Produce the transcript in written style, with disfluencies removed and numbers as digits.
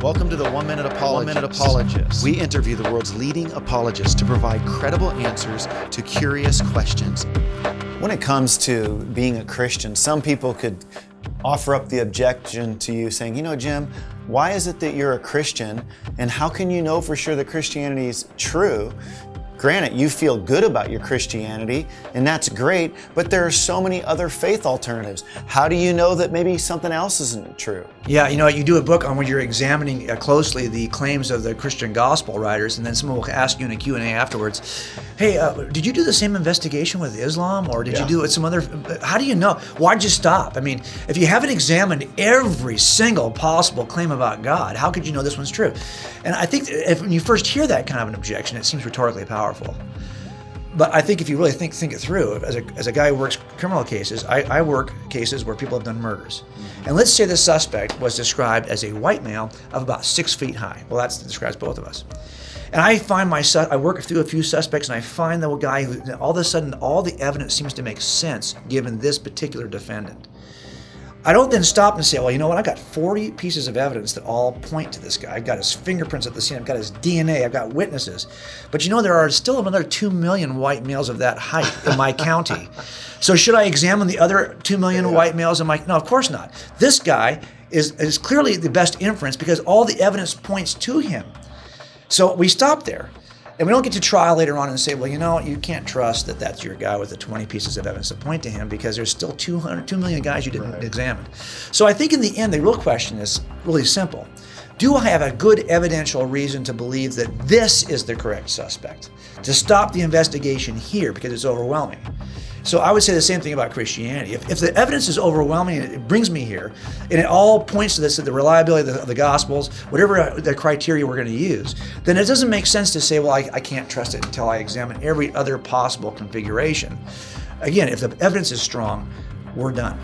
Welcome to the 1 Minute Apologist. We interview the world's leading apologists to provide credible answers to curious questions. When it comes to being a Christian, some people could offer up the objection to you saying, you know, Jim, why is it that you're a Christian and how can you know for sure that Christianity is true? Granted, you feel good about your Christianity, and that's great, but there are so many other faith alternatives. How do you know that maybe something else isn't true? Yeah, you know, you do a book on when you're examining closely the claims of the Christian gospel writers, and then someone will ask you in a Q&A afterwards, hey, did you do the same investigation with Islam, or did you do it with some other, how do you know? Why'd you stop? I mean, if you haven't examined every single possible claim about God, how could you know this one's true? And I think when you first hear that kind of an objection, it seems rhetorically powerful. But I think if you really think it through, as a guy who works criminal cases, I work cases where people have done murders. And let's say the suspect was described as a white male of about 6 feet high. Well, that describes both of us. And I work through a few suspects and I find the guy who, all of a sudden, all the evidence seems to make sense given this particular defendant. I don't then stop and say, well, you know what, I've got 40 pieces of evidence that all point to this guy. I've got his fingerprints at the scene, I've got his DNA, I've got witnesses. But you know, there are still another 2 million white males of that height in my county. So should I examine the other 2 million white males in my, no, of course not. This guy is clearly the best inference because all the evidence points to him. So we stop there. And we don't get to trial later on and say, well, you know, you can't trust that that's your guy with the 20 pieces of evidence to point to him because there's still 2 million guys you didn't examine. So I think in the end, the real question is really simple. Do I have a good evidential reason to believe that this is the correct suspect? To stop the investigation here because it's overwhelming. So I would say the same thing about Christianity. If the evidence is overwhelming and it brings me here, and it all points to this, to the reliability of the Gospels, whatever the criteria we're going to use, then it doesn't make sense to say, well, I can't trust it until I examine every other possible configuration. Again, if the evidence is strong, we're done.